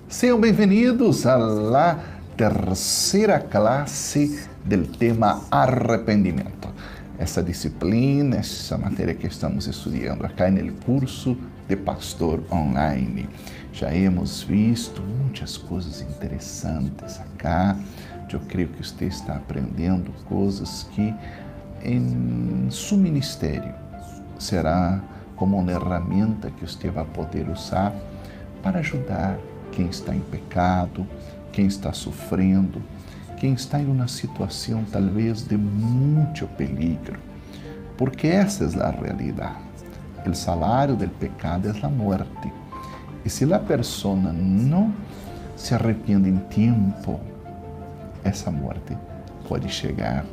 Sejam bem-vindos à la terceira classe do tema arrependimento. Essa disciplina, essa matéria que estamos estudando acá no curso de Pastor Online. Já hemos visto muitas coisas interessantes acá. Eu creio que você está aprendendo coisas que em seu ministério será como uma ferramenta que você vai poder usar para ajudar quem está em pecado, quem está sofrendo, quem está em uma situação talvez de muito peligro. Porque essa é a realidade. O salário do pecado é a morte. E se a pessoa não se arrepende em tempo, essa morte pode chegar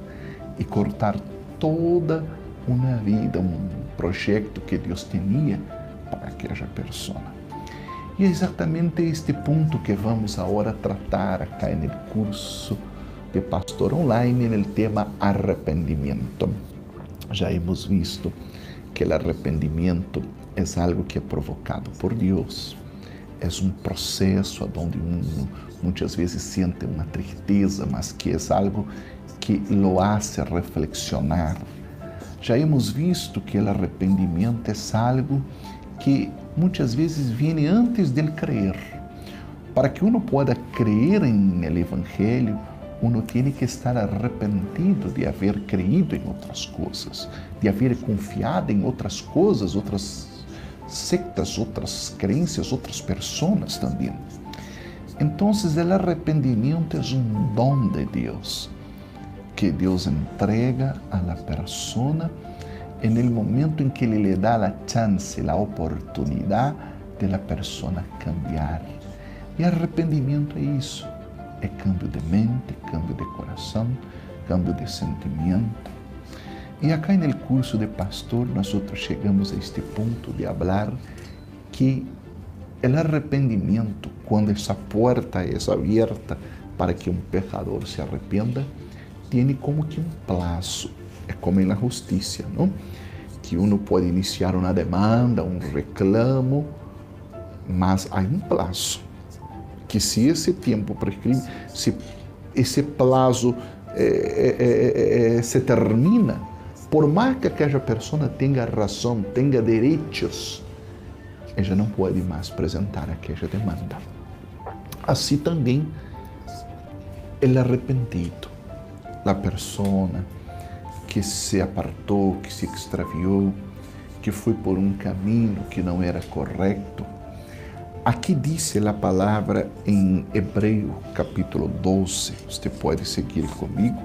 e cortar toda uma vida, um projeto que Deus tinha para aquela pessoa. E é exatamente este ponto que vamos agora tratar acá no curso de Pastor Online, no tema arrependimento. Já hemos visto que o arrependimento é algo que é provocado por Deus. É um processo onde muitas vezes sente uma tristeza, mas que é algo que lo hace reflexionar. Já hemos visto que o arrependimento é algo que muitas vezes vem antes de crer. Para que uno pueda crer no Evangelho, uno tem que estar arrependido de haver creído em outras coisas, de haver confiado em outras coisas, outras sectas, outras crenças, outras pessoas também. Então, o arrependimento é um dom de Deus, que Deus entrega a la persona en el momento en que Ele le dá a chance, a oportunidade de la persona cambiar. E arrependimento é isso, é cambio de mente, cambio de coração, cambio de sentimento. E acá no curso de pastor, nós chegamos a este ponto de falar que o arrependimento, quando essa porta é aberta para que um pecador se arrependa, tem como que um prazo. É como na justiça, não? Que uno pode iniciar uma demanda, um reclamo, mas há um prazo. Que se esse tempo prescribe, se esse prazo se termina, por mais que aquela pessoa tenha razão, tenha direitos, ela não pode mais apresentar aquela demanda. Assim também, o arrependido, a pessoa que se apartou, que se extraviou, que foi por um caminho que não era correto. Aqui diz a palavra em Hebreu, capítulo 12, você pode seguir comigo,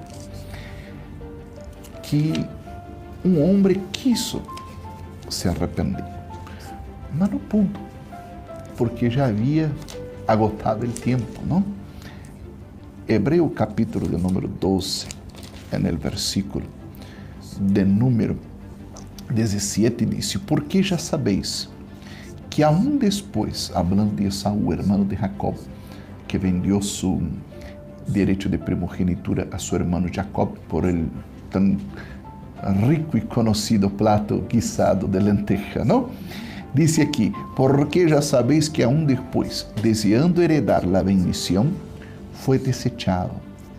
que um homem quis se arrepender, mas no ponto, porque já havia agotado o tempo, não? Hebreu, capítulo de número 12, no versículo de número 17 diz: porque já sabeis que aún depois, hablando de Esaú, hermano de Jacob, que vendeu seu direito de primogenitura a seu hermano Jacob por el tan rico e conhecido plato guisado de lenteja, não? Diz aqui: porque já sabeis que aún depois, desejando heredar a bendição, foi desechado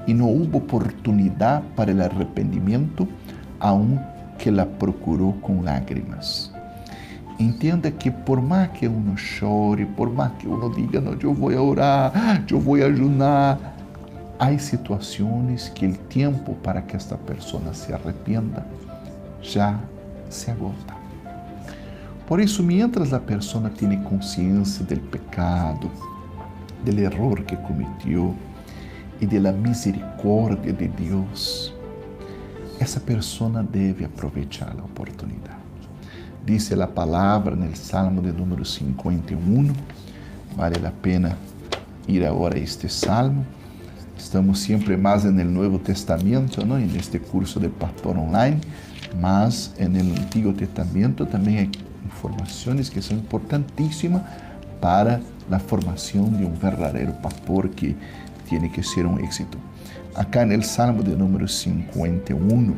e não houve oportunidade para o arrependimento, aun que la procurou com lágrimas. Entenda que por mais que uno chore, por mais que uno diga, não, eu vou orar, eu vou ayunar, há situações que o tempo para que esta pessoa se arrependa já se agota. Por isso, mientras a pessoa tem consciência do pecado, do erro que cometeu e da misericórdia de Deus, essa pessoa deve aproveitar a oportunidade. Diz a palavra no Salmo de número 51, vale a pena ir agora a este Salmo. Estamos sempre mais no Novo Testamento, não? Neste curso de Pastor Online, mas no Antigo Testamento também há informações que são importantíssimas para a formação de um verdadeiro pastor que tem que ser um êxito. Acá no Salmo de número 51,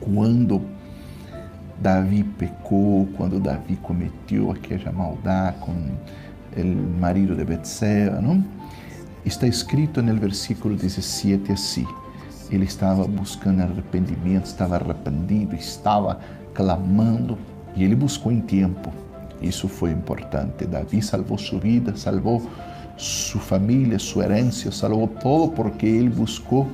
quando Davi pecou, quando Davi cometeu aquela maldade com o marido de Betseba, não? Está escrito no versículo 17 assim: ele estava buscando arrependimento, estava arrependido, estava clamando, e ele buscou em tempo. Isso foi importante. Davi salvou sua vida, salvou sua família, sua herança, salvou todo porque ele buscou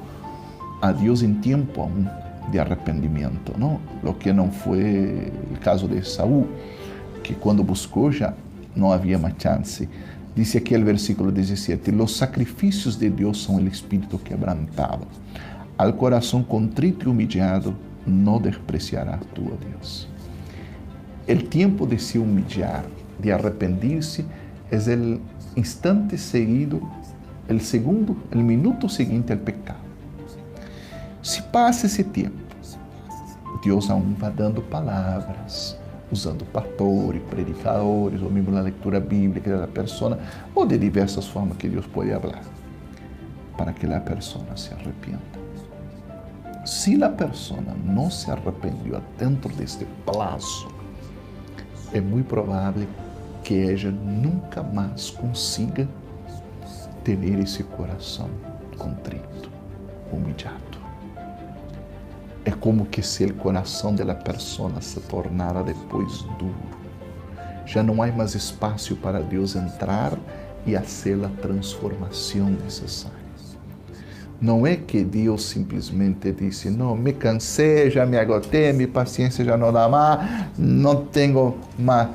a Deus em tempo aún de arrependimento, não? O que não foi o caso de Saúl, que quando buscou já não havia mais chance. Diz aqui o versículo 17: los sacrificios de Deus são o espírito quebrantado. Al coração contrito e humillado não despreciarás tu, ó Deus. O tempo de se humilhar, de arrepender-se, é o instante seguido, o minuto seguinte ao pecado. Se passa esse tempo, Deus aún vai dando palavras, usando pastores, predicadores, ou mesmo na leitura bíblica da pessoa, ou de diversas formas que Deus pode falar, para que a pessoa se arrependa. Se a pessoa não se arrependeu dentro deste prazo, é muito provável que ela nunca mais consiga ter esse coração contrito, humilhado. É como que se o coração da pessoa se tornara depois duro. Já não há mais espaço para Deus entrar e fazer a transformação necessária. Não é que Deus simplesmente disse: não, me cansei, já me agotei, minha paciência já não dá mais, não tenho mais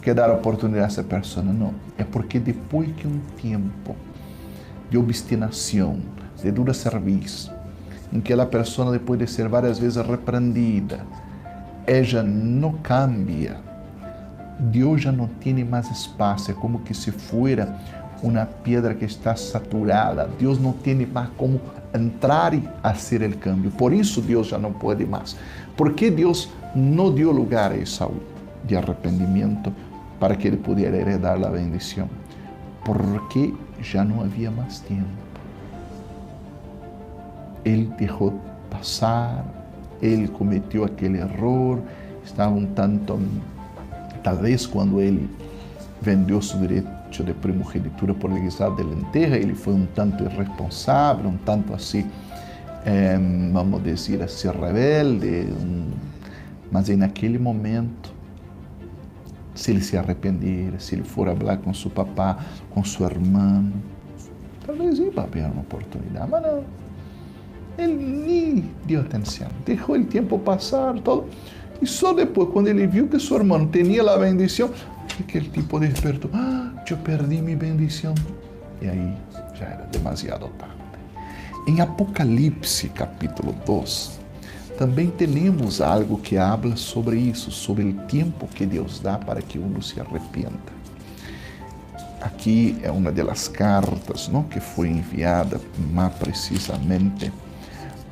que dar oportunidade a essa pessoa. Não, é porque depois que um tempo de obstinação, de dura serviço, em que a pessoa, depois de ser várias vezes repreendida, ela não cambia, Deus já não tem mais espaço, é como que se fuera uma pedra que está saturada. Deus não tem mais como entrar e fazer o cambio. Por isso Deus já não pode mais. Porque Deus não deu lugar a Esaú de arrependimento para que ele pudesse heredar a bendição? Porque já não havia mais tempo. Ele deixou passar, ele cometeu aquele erro, estava um tanto, talvez quando ele vendeu seu direito de primogenitura por el guisado de lenteja, ele foi um tanto irresponsável, um tanto assim, vamos dizer assim, rebelde, mas naquele momento, se ele se arrepender, se ele for falar com seu papá, com seu irmão, talvez ia haver uma oportunidade, mas não. Ele nem deu atenção, deixou o tempo passar, todo. E só depois, quando ele viu que seu irmão tinha a bendição, aquele tipo despertou: eu perdi minha bendição. E aí já era demasiado tarde. Em Apocalipse, capítulo 2, também temos algo que habla sobre isso, sobre o tempo que Deus dá para que uno se arrependa. Aqui é uma das cartas, não, que foi enviada mais precisamente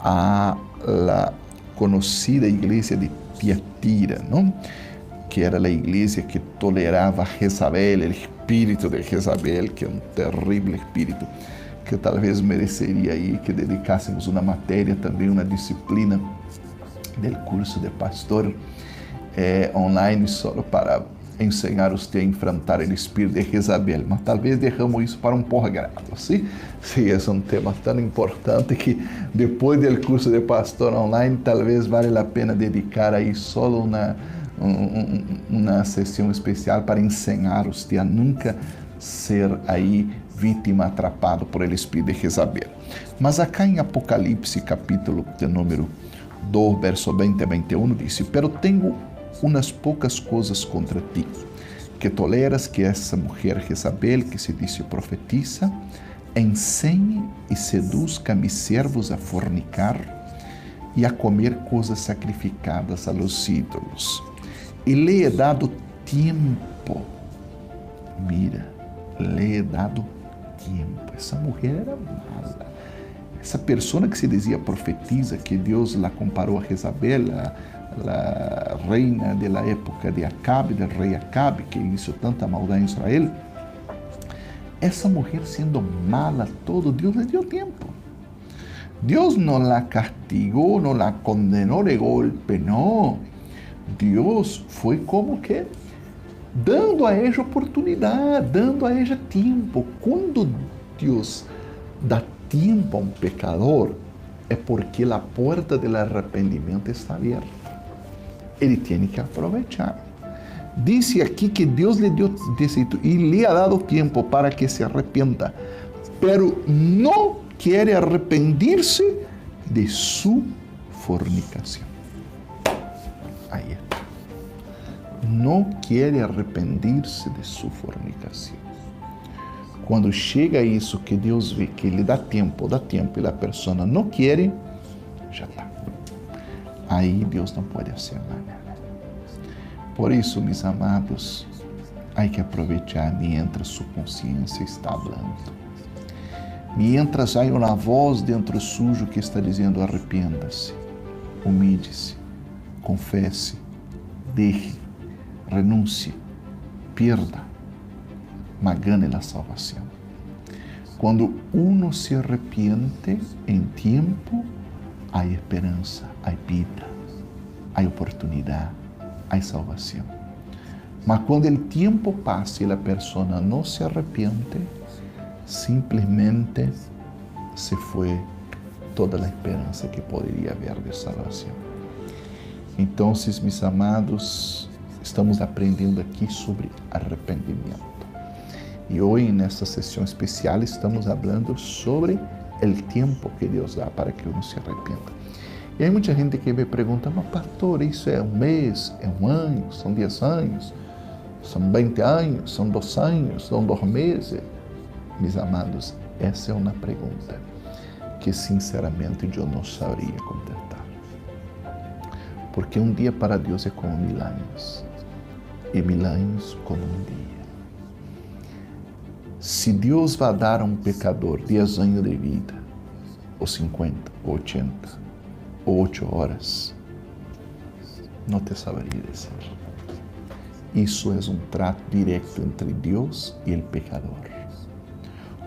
a la conhecida igreja de Tiatira, não? Que era a igreja que tolerava Jezabel, o espírito de Jezabel, que é um terrível espírito, que talvez mereceria aí que dedicássemos uma matéria, também uma disciplina do curso de pastor online, só para ensinar você a enfrentar o espírito de Jezabel, mas talvez deixamos isso para um pós-grado, sim? Sim, esse é um tema tão importante que depois do curso de pastor online, talvez vale a pena dedicar aí só uma sessão especial para ensinar você a nunca ser aí vítima atrapado por el espírito de Jezabel. Mas acá em Apocalipse, capítulo de número 2, verso 20 a 21, diz: pero tenho unas poucas coisas contra ti, que toleras que essa mulher Jezabel, que se diz profetiza, ensine e seduzca a mis servos a fornicar e a comer coisas sacrificadas a los ídolos. E lhe he dado tempo. Mira, lhe he dado tempo. Essa mulher era mala. Essa pessoa que se dizia profetiza, que Deus la comparou a Jezabel, a reina da época de Acabe, do rei Acabe, que hizo tanta maldade em Israel. Essa mulher sendo mala todo, Deus lhe deu tempo. Deus não la castigou, não la condenou de golpe, não. Deus foi como que dando a ella oportunidade, dando a ella tempo. Quando Deus dá tempo a um pecador, é porque a porta do arrependimento está aberta. Ele tem que aproveitar. Diz aqui que Deus lhe deu e lhe ha dado tempo para que se arrependa, pero não quer arrepender-se de sua fornicação. Aí não quer arrepender-se de sua fornicação. Quando chega isso que Deus vê, que Ele dá tempo e a pessoa não quer, já está. Aí Deus não pode fazer nada. Por isso, meus amados, há que aproveitar mientras sua consciência está falando. Mientras há uma voz dentro sujo que está dizendo: arrependa-se, humilhe-se, confesse, deje, renuncie, perda, mas gane a salvação. Quando uno se arrepende em tempo, há esperança, há vida, há oportunidade, há salvação. Mas quando o tempo passa e a pessoa não se arrepende, simplesmente se foi toda a esperança que poderia haver de salvação. Então, meus amados, estamos aprendendo aqui sobre arrependimento. E hoje, nessa sessão especial, estamos falando sobre o tempo que Deus dá para que uno se arrependa. E há muita gente que me pergunta: mas pastor, isso é um mês, é um ano, são 10 anos, são 20 anos, são 2 anos, são 2 meses? Meus amados, essa é uma pergunta que sinceramente eu não saberia contestar. Porque um dia para Deus é como 1000 anos, e 1000 anos como um dia. Se Deus vai dar a um pecador 10 anos de vida, ou 50, ou 80, ou 8 horas, não te saberia dizer. Isso é um trato direto entre Deus e o pecador.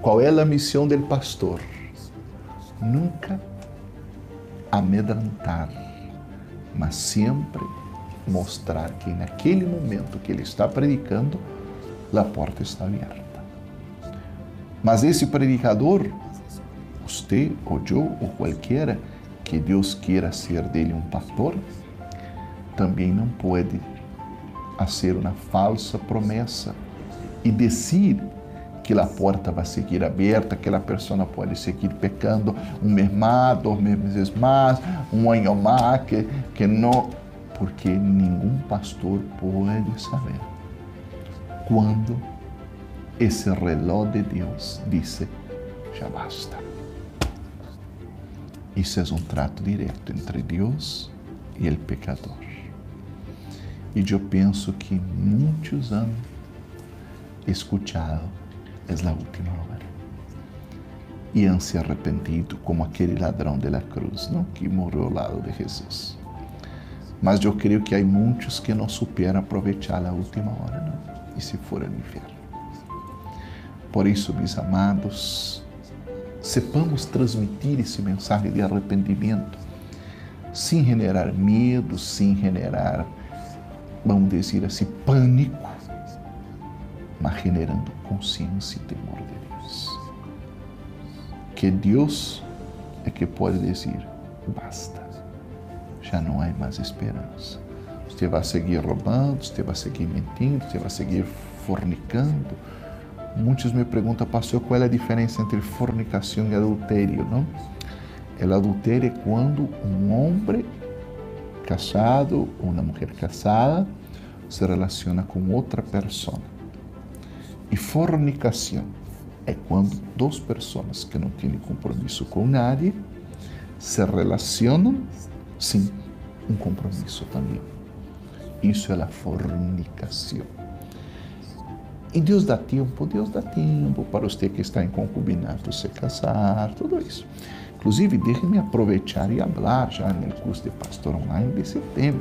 Qual é a missão do pastor? Nunca amedrontar, mas sempre mostrar que naquele momento que ele está predicando, a porta está aberta. Mas esse predicador, você ou eu ou qualquer que Deus queira ser dele um pastor, também não pode fazer uma falsa promessa e dizer que a porta vai seguir aberta, que a pessoa pode seguir pecando um mês mais, 2 meses mais, um ano mais, que não, porque nenhum pastor pode saber quando esse relógio de Deus diz: já basta. Isso é um trato direto entre Deus e o pecador. E eu penso que muitos han escuchado é a última hora e han se arrependido como aquele ladrão de la cruz, não? Que morreu ao lado de Jesus. Mas eu creio que há muitos que não superam aproveitar a última hora, não? E se for ao inferno. Por isso, meus amados, sepamos transmitir esse mensagem de arrependimento sem generar medo, sem generar, vamos dizer assim, pânico, mas generando consciência e temor de Deus. Que Deus é que pode dizer: basta, já não há mais esperança. Você vai seguir roubando, você vai seguir mentindo, você vai seguir fornicando. Muitos me perguntam: pastor, qual é a diferença entre fornicação e adultério, não? O adultério é quando um homem casado ou uma mulher casada se relaciona com outra pessoa. E fornicação é quando 2 pessoas que não têm compromisso com nadie se relacionam sem um compromisso também. Isso é a fornicação. E Deus dá tempo para você que está em concubinato se casar, tudo isso. Inclusive, deixe-me aproveitar e falar já no curso de pastor online desse tema.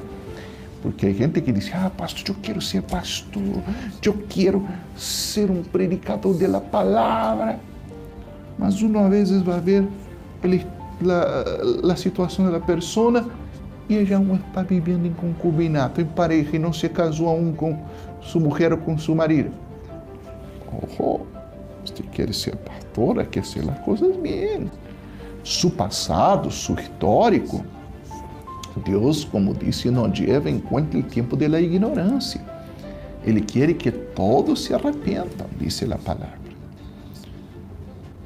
Porque há gente que diz: pastor, eu quero ser pastor, eu quero ser um predicador da palavra. Mas uma vez vai ver a situação da pessoa e ela não está vivendo em concubinato, em pareja, e não se casou aún com su mujer o con su marido. Ojo, usted quiere ser pastor, hay que hacer las cosas bien. Su pasado, su histórico, Deus, como disse, não lleva em conta o tempo da ignorância. Ele quer que todos se arrependam, disse a palavra.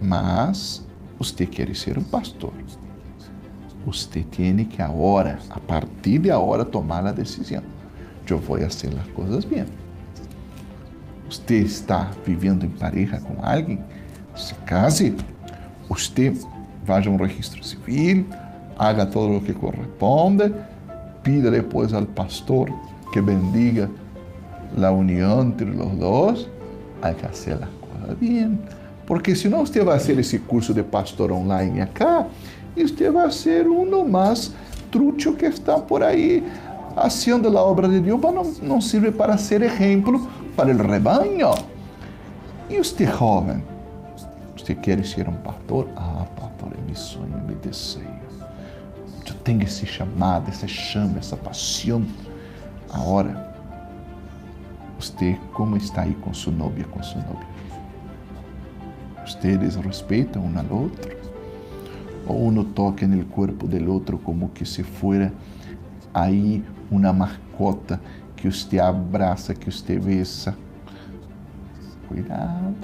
Mas você quer ser um pastor. Você tem que agora, a partir de agora, tomar a decisão. Eu vou fazer as coisas bem. Você está vivendo em pareja com alguém? Se case. Você vá a um registro civil, haga todo o que corresponde, pida depois ao pastor que bendiga a união entre os dois. Há que fazer as coisas bem. Porque senão você vai fazer esse curso de pastor online acá e você vai ser um mais trucho que está por aí fazendo a obra de Deus, mas não serve para ser exemplo para o rebanho. E você, jovem, você quer ser um pastor? Ah, pastor, é meu sonho, é meu desejo. Eu tenho esse chamado, essa chama, essa paixão. Agora, você como está aí com sua novia, com sua novia? Ustedes respeitam um ao outro? Ou um toca no corpo do outro como que se fuera aí uma mascota que você abraça, que você besa? Cuidado.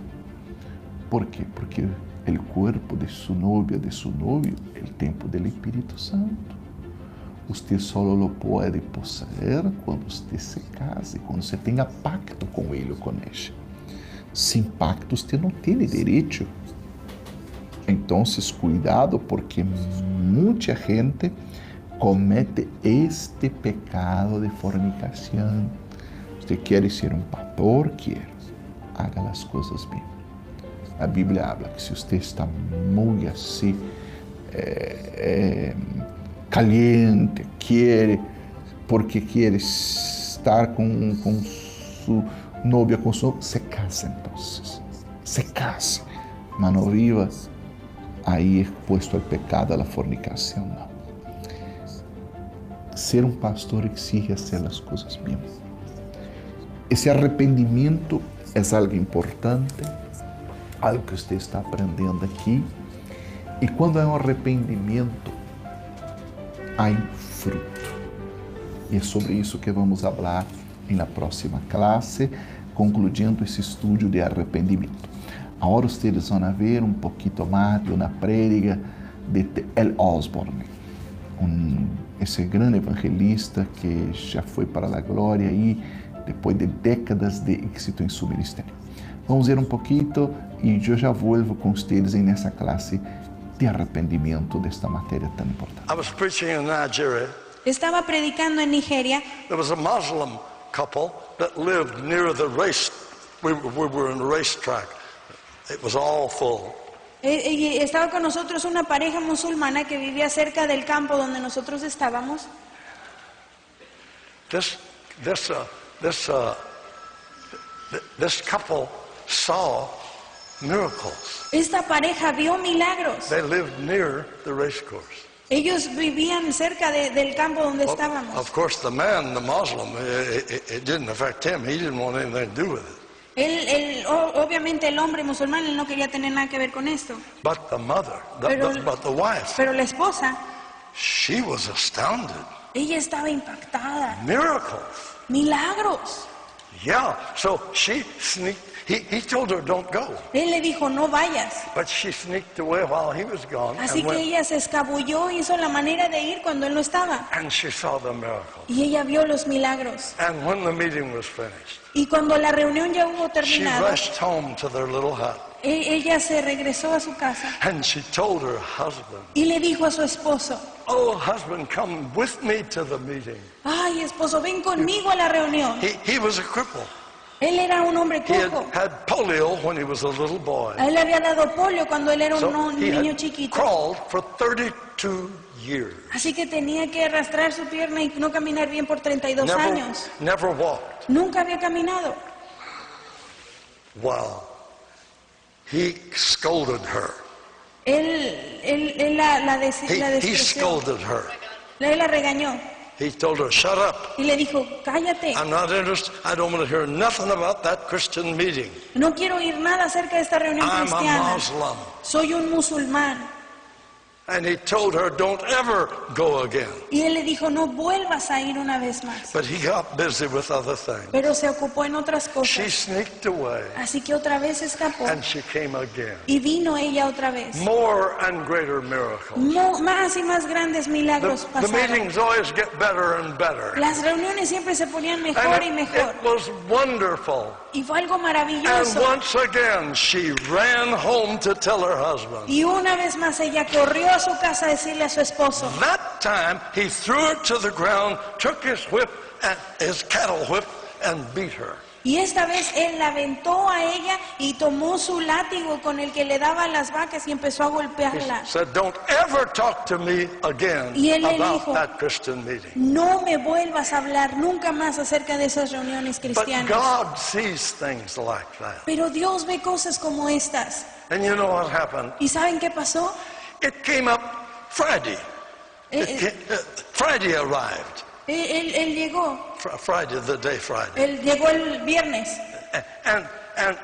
¿Por quê? Porque o corpo de sua novia, de seu novio, é o templo do Espírito Santo. Você só lo pode possuir quando você se case, quando você tenha pacto com ele ou com ela. Sem pacto, você não tem direito. Então, cuidado, porque muita gente comete este pecado de fornicação. Você quer ser um pastor? Quer. Haga as coisas bem. A Bíblia habla que se você está muito assim, caliente, porque quer estar com sua novia, com seu, se casa então. Se casa. Mas não viva aí exposto ao pecado, à fornicação, não. Ser um pastor exige fazer as coisas bem. Esse arrependimento é algo importante, algo que você está aprendendo aqui. E quando há um arrependimento, há fruto. E é sobre isso que vamos falar na próxima classe, concluindo esse estudo de arrependimento. Agora vocês vão ver um pouquinho mais de uma prédica de T.L. Osborne, esse grande evangelista que já foi para a glória aí, depois de décadas de êxito em seu ministério. Vamos ver um pouquinho e eu já volto com vocês nessa classe de arrependimento desta matéria tão importante. I was preaching in Nigeria. Estaba predicando en Nigeria. There was a Muslim couple that lived near the race. We were in a racetrack. It was all full. Estaba con nosotros una pareja musulmana que vivía cerca del campo donde nosotros estábamos. This couple saw miracles. Esta pareja vio milagros. They lived near the race course. Ellos vivían cerca del campo donde estábamos. Of course, the man, the Muslim, it didn't affect him. He didn't want anything to do with it. Obviamente el hombre musulmán él no quería tener nada que ver con esto. But the mother, but the wife, pero la esposa, she was astounded. Ella estaba impactada. Miracles. Milagros. Yeah, so she sneaked. He told her, don't go. Él le dijo, no vayas. But she sneaked away while he was gone. Así que ella se escabulló, hizo la manera de ir cuando él no estaba. And she saw the miracle. Y ella vio los milagros. And when the meeting was finished, y cuando la reunión ya hubo terminado, she rushed home to their little hut. Ella se regresó a su casa. And she told her husband, y le dijo a su esposo, oh, husband, come with me to the meeting. Ay, esposo, ven conmigo a la reunión. He was a cripple. Él era un hombre cojo. He had polio when he was a little boy. A él le había dado polio cuando él era un niño chiquito. Crawled for 32 years. Así que tenía que arrastrar su pierna y no caminar bien por 32 años. Never walked. Nunca había caminado. Wow. He scolded her. Él la He scolded her. Él la regañó. He told her, shut up. y le dijo, cállate, I'm not interested. I don't want to hear nothing about that Christian meeting. no quiero oír nada acerca de esta reunión I'm a cristiana. Muslim. Soy un musulmán. And he told her, don't ever go again. Y él le dijo, no vuelvas a ir una vez más. But he got busy with other things. Pero se ocupó en otras She cosas. sneaked away Así que otra vez escapó. and she came again. Y vino ella otra vez. More and greater miracles. Más y más grandes milagros The pasaron. meetings always get better and better. Las reuniones siempre se ponían mejor y And mejor. it was wonderful. Y fue algo And maravilloso. once again, she ran home to tell her husband. Y una vez más ella corrió a su casa a decirle a su esposo. That time, he threw her to the ground, took his whip, and his cattle whip, and beat her. Y esta vez él la aventó a ella y tomó su látigo con el que le daba a las vacas y empezó a He golpearla. said, don't ever talk to me again Y él le about dijo, that Christian meeting. no me vuelvas a hablar nunca más acerca de esas reuniones But cristianas. God sees things like that. Pero Dios ve cosas como estas. And you know what happened? ¿Y saben qué pasó? It came up Friday. Él, Friday arrived. él llegó, Friday, the day Friday. él llegó el viernes. And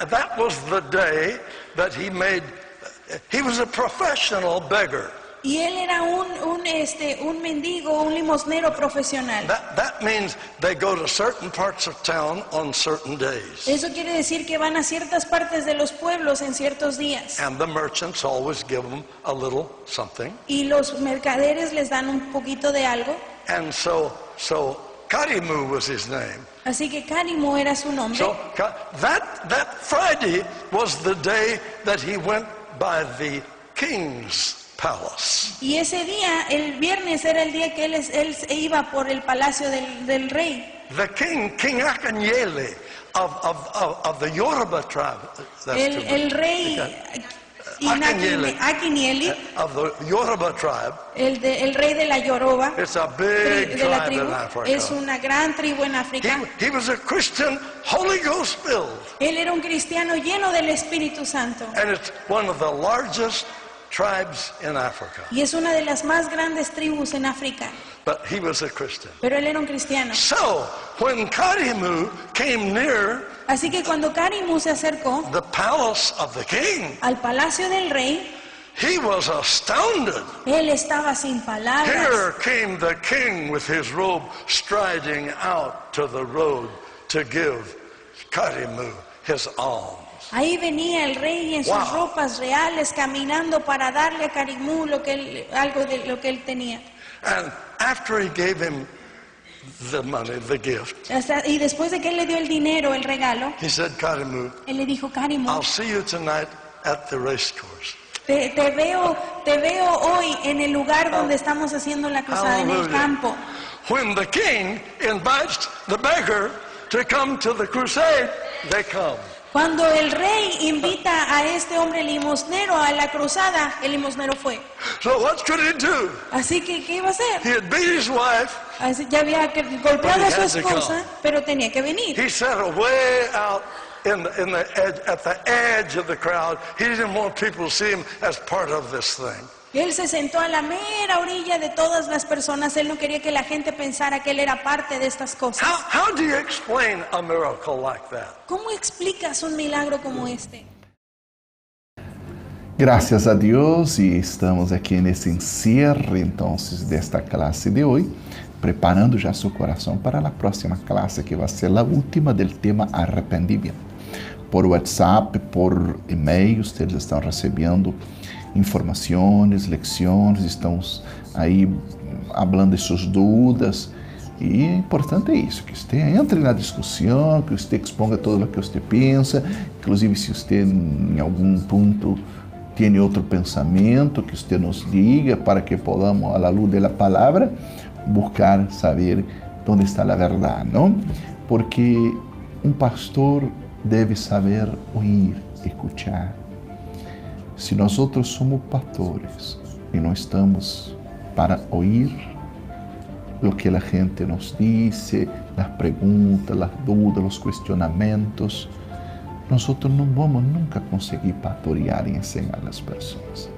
that was the day that he was a professional beggar. Y él era un mendigo, un limosnero profesional. That means they go to certain parts of town on certain days. Eso quiere decir que van a ciertas partes de los pueblos en ciertos días. And the merchants always give them a little something. Y los mercaderes les dan un poquito de algo. And so Karimu was his name. Así que Karimo era su nombre. So that Friday was the day that he went by the king's palace. Y ese día, el viernes, era el día que él iba por el palacio del rey. The King Akanyele of the Yoruba tribe. El rey Akinieli, Of the Yoruba tribe. el rey de la Yoruba, It's a big de la tribe in tribu, Africa. es una gran tribu en África. He was a Christian, Holy Ghost filled. Él era un cristiano lleno del Espíritu Santo. And it's one of the largest tribes in Africa. Y es una de las más grandes tribus en África. But he was a Christian. Pero él era un cristiano. So, when Karimu came near Así que cuando Karimu se acercó the palace of the king, al palacio del rey, he was astounded. él estaba sin palabras. Here came the king with his robe striding out to the road to give Karimu his alms. Ahí venía el rey en sus Wow. ropas reales caminando para darle a Karimú algo de lo que él tenía. And after he gave him the money, the gift, Y después de que él le dio el dinero, el regalo, he said, Karimu, él le dijo, Karimú, I'll see you tonight at the race course. te veo hoy en el lugar donde estamos haciendo la cruzada, en el Hallelujah. campo. When the king invites the beggar to come to the crusade, they come. Cuando el rey invita a este hombre limosnero a la cruzada, el limosnero fue. So what could he do? Así que, ¿qué iba a hacer? He had beat his wife. Ya había golpeado a su had to come. esposa, pero tenía que venir. He sat way out at the edge of the crowd. He didn't want people to see him as part of this thing. Él se sentó a la mera orilla de todas las personas. Él no quería que la gente pensara que él era parte de estas cosas. How do you explain a miracle like that? ¿Cómo explicas un milagro como este? Graças a Deus, e estamos aqui nesse encerre, então, desta classe de hoje, preparando já seu coração para a próxima classe, que vai ser a última do tema arrependimento. Por WhatsApp, por e-mail, vocês estão recebendo informações, lecções, estamos aí falando de suas dúvidas. E é importante isso, que você entre na discussão, que você exponga tudo o que você pensa, inclusive se você em algum ponto tem outro pensamento, que você nos diga para que podamos, à luz da palavra, buscar saber onde está a verdade, não? Porque um pastor deve saber ouvir, escuchar. Se nós outros somos pastores e não estamos para ouvir o que a gente nos diz, as perguntas, as dúvidas, os questionamentos, nós não vamos nunca conseguir pastorear e ensinar as pessoas.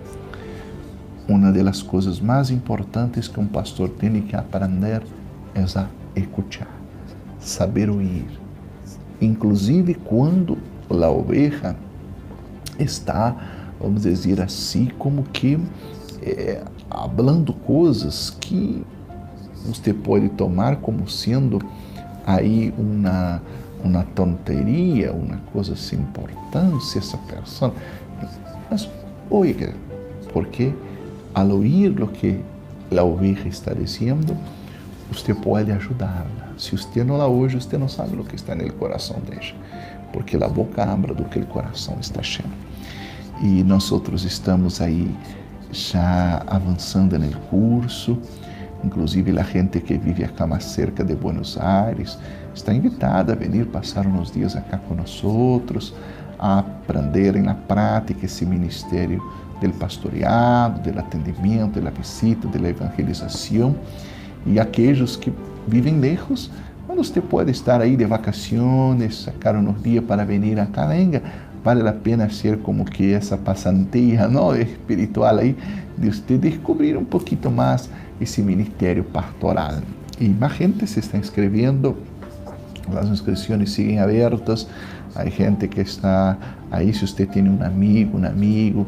Uma das coisas mais importantes que um pastor tem que aprender é a escuchar, saber oír. Inclusive quando a oveja está, vamos dizer assim, como que falando coisas que você pode tomar como sendo aí uma tonteria, uma coisa sem importância, essa pessoa. Mas oiga, porque ao ouvir o que a oveja está dizendo, você pode ajudá-la. Se você não a ouve, você não sabe o que está no coração dela, porque a boca habla do que o coração está cheio. E nós estamos aí já avançando no curso, inclusive a gente que vive acá mais cerca de Buenos Aires está invitada a vir passar uns dias acá conosco, a aprender na prática esse ministério do pastoreado, do atendimento, da visita, da evangelização. E aqueles que vivem lejos, quando você pode estar aí de vacaciones, sacar uns dias para vir a Calenga, vale a pena ser como que essa pasantía, ¿no?, espiritual aí, de você descobrir um pouquinho mais esse ministério pastoral. E mais gente se está inscrevendo, as inscrições seguem abertas, há gente que está aí, se você tem um amigo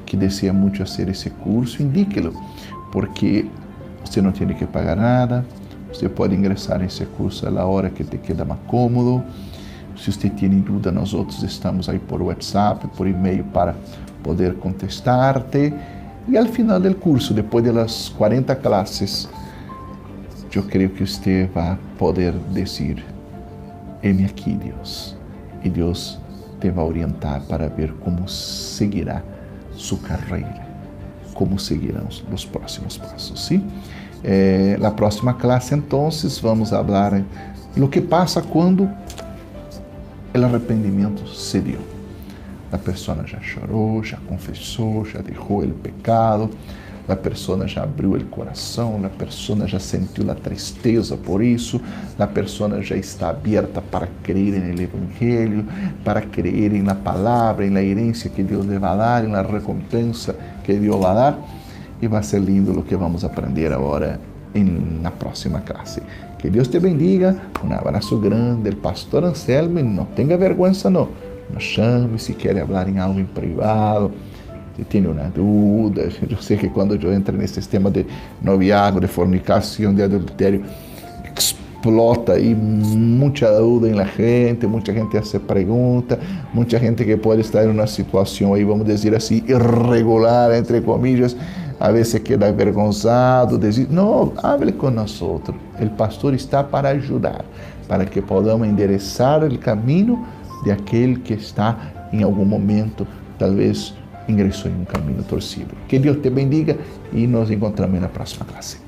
que deseja muito fazer esse curso, indique-lo, porque você não tem que pagar nada, você pode ingressar nesse curso a hora que te queda mais cômodo. Se você tem dúvida, nós outros estamos aí por WhatsApp, por e-mail para poder contestar-te. E ao final do curso, depois das 40 classes, eu creio que você vai poder dizer: "Heme aqui, Deus." E Deus te vai orientar para ver como seguirá sua carreira, como seguirão os próximos passos, ¿sí? Na próxima classe, então, vamos falar do que passa quando o arrependimento se deu. A pessoa já chorou, já confessou, já deixou o pecado, a pessoa já abriu o coração, a pessoa já sentiu a tristeza por isso, a pessoa já está aberta para crer no Evangelho, para crer na palavra, na herência que Deus lhe vai dar, na recompensa que Deus vai dar. E vai ser lindo o que vamos aprender agora na próxima classe. Que Deus te bendiga. Um abraço grande. El pastor Anselmo, não tenha vergonha, não. Nos chame se quer falar em algo em privado. Se tem uma dúvida. Eu sei que quando eu entro nesse tema de noviazgo, de fornicação, de adultério, explota aí muita dúvida na gente, muita gente se pergunta, muita gente que pode estar em uma situação aí, vamos dizer assim, irregular, entre comillas, a vezes queda avergonzado, diz, não, hable com nós. O pastor está para ajudar, para que podamos endereçar o caminho de aquele que está em algum momento, talvez ingressou em um caminho torcido. Que Deus te bendiga e nos encontramos na próxima classe.